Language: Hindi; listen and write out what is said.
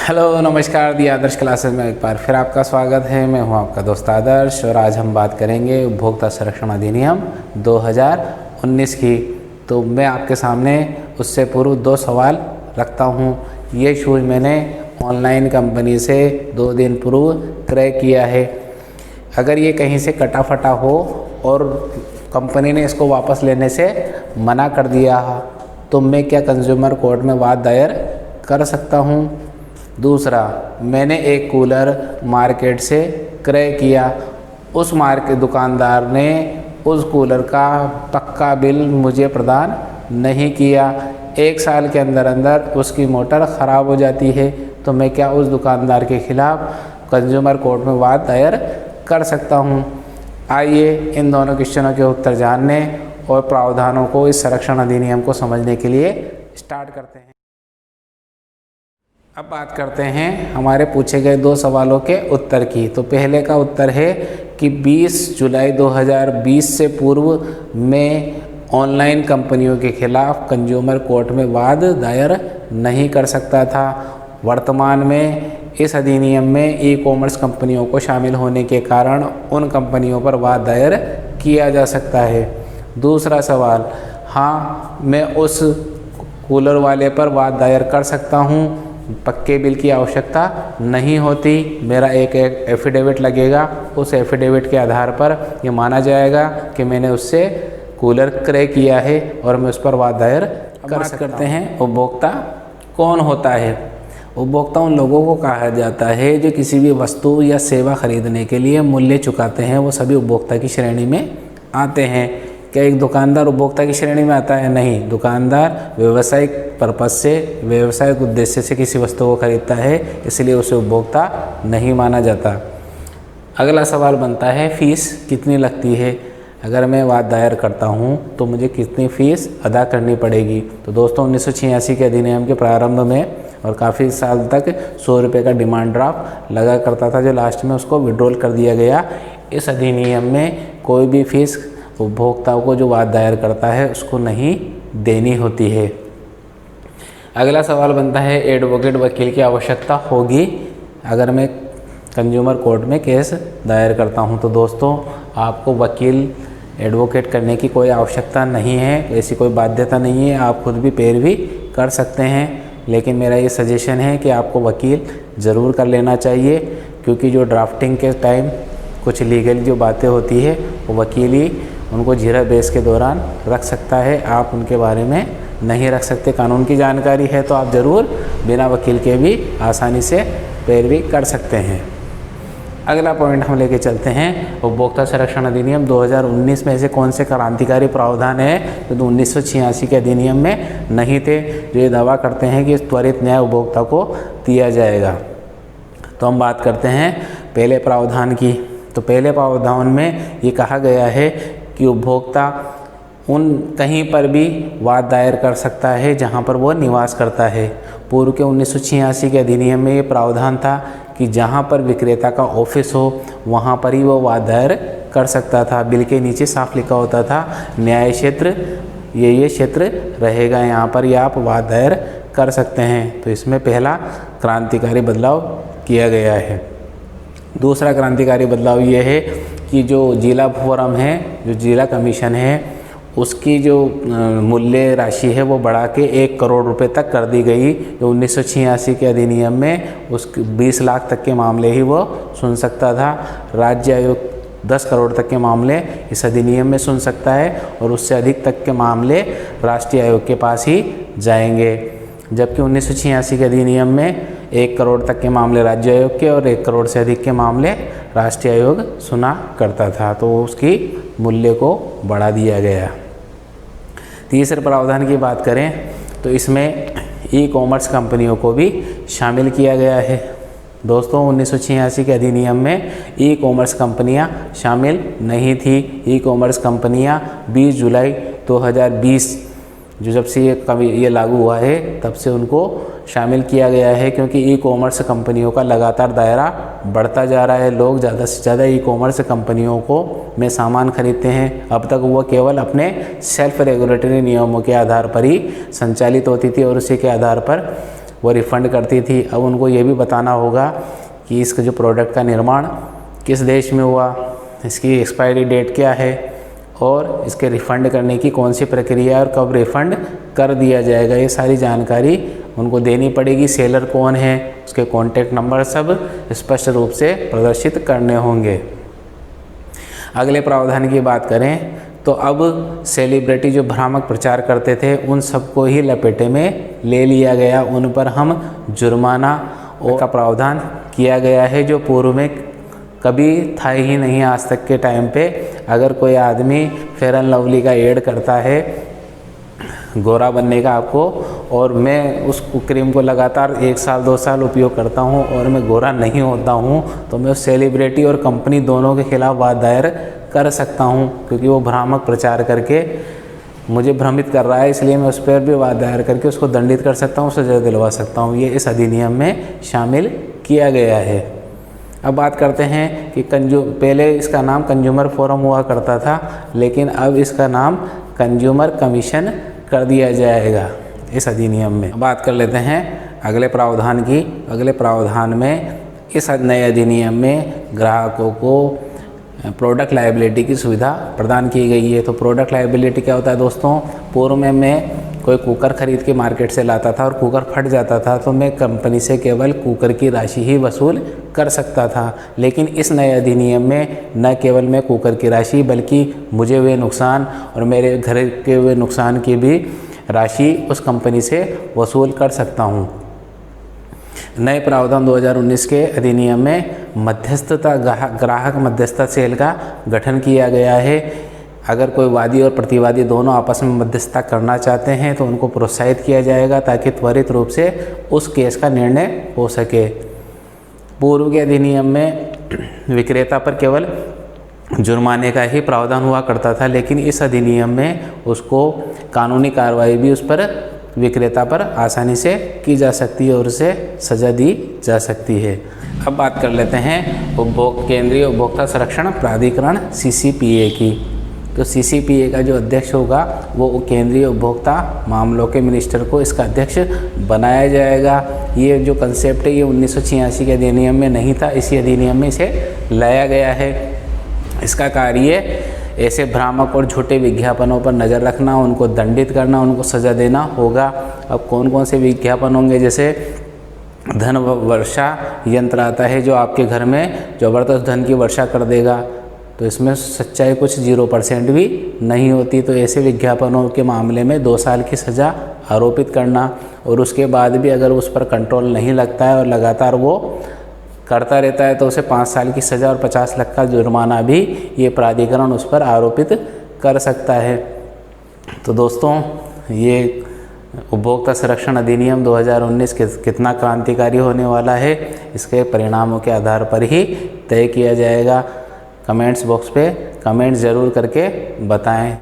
हेलो नमस्कार दी आदर्श क्लासेस में एक बार फिर आपका स्वागत है। मैं हूं आपका दोस्त आदर्श और आज हम बात करेंगे उपभोक्ता संरक्षण अधिनियम 2019 की। तो मैं आपके सामने उससे पूर्व 2 सवाल रखता हूं। ये शूज़ मैंने ऑनलाइन कंपनी से 2 दिन पूर्व क्रय किया है। अगर ये कहीं से कटा फटा हो और कंपनी ने इसको वापस लेने से मना कर दिया तो मैं क्या कंज्यूमर कोर्ट में वाद दायर कर सकता हूँ? दूसरा, मैंने एक कूलर मार्केट से क्रय किया, उस मार्केट दुकानदार ने उस कूलर का पक्का बिल मुझे प्रदान नहीं किया। 1 साल के अंदर अंदर उसकी मोटर ख़राब हो जाती है, तो मैं क्या उस दुकानदार के खिलाफ़ कंज्यूमर कोर्ट में वाद दायर कर सकता हूँ? आइए इन दोनों क्वेश्चनों के उत्तर जानने और प्रावधानों को, इस संरक्षण अधिनियम को समझने के लिए स्टार्ट करते हैं। अब बात करते हैं हमारे पूछे गए 2 सवालों के उत्तर की। तो पहले का उत्तर है कि 20 जुलाई 2020 से पूर्व में ऑनलाइन कंपनियों के खिलाफ कंज्यूमर कोर्ट में वाद दायर नहीं कर सकता था। वर्तमान में इस अधिनियम में ई कॉमर्स कंपनियों को शामिल होने के कारण उन कंपनियों पर वाद दायर किया जा सकता है। दूसरा सवाल, हाँ मैं उस कूलर वाले पर वाद दायर कर सकता हूँ, पक्के बिल की आवश्यकता नहीं होती। मेरा एक एफिडेविट लगेगा, उस एफिडेविट के आधार पर यह माना जाएगा कि मैंने उससे कूलर क्रय किया है और मैं उस पर वाद दायर कर सकता हूँ। करते हैं उपभोक्ता कौन होता है? उपभोक्ता उन लोगों को कहा जाता है जो किसी भी वस्तु या सेवा खरीदने के लिए मूल्य चुकाते हैं। वो सभी उपभोक्ता की श्रेणी में आते हैं। क्या एक दुकानदार उपभोक्ता की श्रेणी में आता है? नहीं, दुकानदार व्यावसायिक पर्पज से, व्यावसायिक उद्देश्य से किसी वस्तु को खरीदता है, इसलिए उसे उपभोक्ता नहीं माना जाता। अगला सवाल बनता है, फ़ीस कितनी लगती है? अगर मैं वाद दायर करता हूं तो मुझे कितनी फ़ीस अदा करनी पड़ेगी? तो दोस्तों 1986 के अधिनियम के प्रारंभ में और काफ़ी साल तक 100 रुपये का डिमांड ड्राफ्ट लगा करता था, जो लास्ट में उसको विड्रॉल कर दिया गया। इस अधिनियम में कोई भी फ़ीस उपभोक्ताओं को जो वाद दायर करता है उसको नहीं देनी होती है। अगला सवाल बनता है, एडवोकेट वकील की आवश्यकता होगी अगर मैं कंज्यूमर कोर्ट में केस दायर करता हूं? तो दोस्तों आपको वकील एडवोकेट करने की कोई आवश्यकता नहीं है, ऐसी कोई बाध्यता नहीं है। आप खुद भी पैरवी कर सकते हैं, लेकिन मेरा ये सजेशन है कि आपको वकील ज़रूर कर लेना चाहिए, क्योंकि जो ड्राफ्टिंग के टाइम कुछ लीगल जो बातें होती है वो वकील ही उनको जीरा बेस के दौरान रख सकता है। आप उनके बारे में नहीं रख सकते। कानून की जानकारी है तो आप ज़रूर बिना वकील के भी आसानी से पैरवी कर सकते हैं। अगला पॉइंट हम लेके चलते हैं, उपभोक्ता संरक्षण अधिनियम 2019 में ऐसे कौन से क्रांतिकारी प्रावधान है जो 1986 के अधिनियम में नहीं थे, जो ये दावा करते हैं कि त्वरित न्याय उपभोक्ता को दिया जाएगा। तो हम बात करते हैं पहले प्रावधान की। तो पहले प्रावधान में ये कहा गया है कि उपभोक्ता कहीं पर भी वाद दायर कर सकता है जहां पर वो निवास करता है। पूर्व के 1986 के अधिनियम में ये प्रावधान था कि जहां पर विक्रेता का ऑफिस हो वहां पर ही वो वाद दायर कर सकता था। बिल के नीचे साफ लिखा होता था, न्याय क्षेत्र ये क्षेत्र रहेगा, यहाँ पर ये आप वाद दायर कर सकते हैं। तो इसमें पहला क्रांतिकारी बदलाव किया गया है। दूसरा क्रांतिकारी बदलाव ये है कि जो जिला फोरम है, जो जिला कमीशन है, उसकी जो मूल्य राशि है वो बढ़ा के 1 करोड़ रुपए तक कर दी गई। जो 1986 के अधिनियम में उसके 20 लाख तक के मामले ही वो सुन सकता था। राज्य आयोग 10 करोड़ तक के मामले इस अधिनियम में सुन सकता है और उससे अधिक तक के मामले राष्ट्रीय आयोग के पास ही जाएंगे। जबकि 1986 के अधिनियम में 1 करोड़ तक के मामले राज्य आयोग के और 1 करोड़ से अधिक के मामले राष्ट्रीय आयोग सुना करता था, तो उसकी मूल्य को बढ़ा दिया गया। तीसरे प्रावधान की बात करें तो इसमें ई कॉमर्स कंपनियों को भी शामिल किया गया है। दोस्तों 1986 के अधिनियम में ई कॉमर्स कंपनियां शामिल नहीं थी। ई कॉमर्स कंपनियां 20 जुलाई 2020 जब से ये लागू हुआ है तब से उनको शामिल किया गया है, क्योंकि ई कॉमर्स कंपनियों का लगातार दायरा बढ़ता जा रहा है। लोग ज़्यादा से ज़्यादा ई कॉमर्स कंपनियों को में सामान खरीदते हैं। अब तक वो केवल अपने सेल्फ रेगुलेटरी नियमों के आधार पर ही संचालित होती थी और उसी के आधार पर वो रिफ़ंड करती थी। अब उनको ये भी बताना होगा कि इसका जो प्रोडक्ट का निर्माण किस देश में हुआ, इसकी एक्सपायरी डेट क्या है और इसके रिफ़ंड करने की कौन सी प्रक्रिया है और कब रिफ़ंड कर दिया जाएगा, ये सारी जानकारी उनको देनी पड़ेगी। सेलर कौन है, उसके कॉन्टैक्ट नंबर सब स्पष्ट रूप से प्रदर्शित करने होंगे। अगले प्रावधान की बात करें तो अब सेलिब्रिटी जो भ्रामक प्रचार करते थे उन सबको ही लपेटे में ले लिया गया, उन पर हम जुर्माना का प्रावधान किया गया है जो पूर्व में कभी था ही नहीं आज तक के टाइम पे। अगर कोई आदमी फेयर एंड लवली का ऐड करता है गोरा बनने का आपको, और मैं उस क्रीम को लगातार 1 साल 2 साल उपयोग करता हूं और मैं गोरा नहीं होता हूं, तो मैं उस सेलिब्रिटी और कंपनी दोनों के खिलाफ वाद दायर कर सकता हूं, क्योंकि वो भ्रामक प्रचार करके मुझे भ्रमित कर रहा है, इसलिए मैं उस पर भी वाद दायर करके उसको दंडित कर सकता हूं, सजा दिलवा सकता हूं। ये इस अधिनियम में शामिल किया गया है। अब बात करते हैं कि पहले इसका नाम कंज्यूमर फोरम हुआ करता था, लेकिन अब इसका नाम कंज्यूमर कमीशन कर दिया जाएगा इस अधिनियम में। बात कर लेते हैं अगले प्रावधान की। अगले प्रावधान में इस नए अधिनियम में ग्राहकों को प्रोडक्ट लायबिलिटी की सुविधा प्रदान की गई है। तो प्रोडक्ट लायबिलिटी क्या होता है दोस्तों, पूर्व में मैं कोई कुकर खरीद के मार्केट से लाता था और कुकर फट जाता था तो मैं कंपनी से केवल कुकर की राशि ही वसूल कर सकता था, लेकिन इस नए अधिनियम में न केवल मैं कुकर की राशि बल्कि मुझे हुए नुकसान और मेरे घर के हुए नुकसान की भी राशि उस कंपनी से वसूल कर सकता हूँ। नए प्रावधान 2019 के अधिनियम में मध्यस्थता ग्राहक मध्यस्थता सेल का गठन किया गया है। अगर कोई वादी और प्रतिवादी दोनों आपस में मध्यस्थता करना चाहते हैं तो उनको प्रोत्साहित किया जाएगा ताकि त्वरित रूप से उस केस का निर्णय हो सके। पूर्व के अधिनियम में विक्रेता पर केवल जुर्माने का ही प्रावधान हुआ करता था, लेकिन इस अधिनियम में उसको कानूनी कार्रवाई भी उस पर विक्रेता पर आसानी से की जा सकती है और उसे सज़ा दी जा सकती है। अब बात कर लेते हैं केंद्रीय उपभोक्ता संरक्षण प्राधिकरण CCPA की। तो CCPA का जो अध्यक्ष होगा वो केंद्रीय उपभोक्ता मामलों के मिनिस्टर को इसका अध्यक्ष बनाया जाएगा। ये जो कंसेप्ट है ये 1986 के अधिनियम में नहीं था, इसी अधिनियम में इसे लाया गया है। इसका कार्य ऐसे भ्रामक और झूठे विज्ञापनों पर नज़र रखना, उनको दंडित करना, उनको सज़ा देना होगा। अब कौन कौन से विज्ञापन होंगे, जैसे धन वर्षा यंत्र आता है जो आपके घर में ज़बरदस्त धन की वर्षा कर देगा, तो इसमें सच्चाई कुछ 0% भी नहीं होती। तो ऐसे विज्ञापनों के मामले में 2 साल की सज़ा आरोपित करना और उसके बाद भी अगर उस पर कंट्रोल नहीं लगता है और लगातार वो करता रहता है तो उसे 5 साल की सज़ा और 50 लाख का जुर्माना भी ये प्राधिकरण उस पर आरोपित कर सकता है। तो दोस्तों ये उपभोक्ता संरक्षण अधिनियम 2019 कितना क्रांतिकारी होने वाला है, इसके परिणामों के आधार पर ही तय किया जाएगा। कमेंट्स बॉक्स पे कमेंट ज़रूर करके बताएं।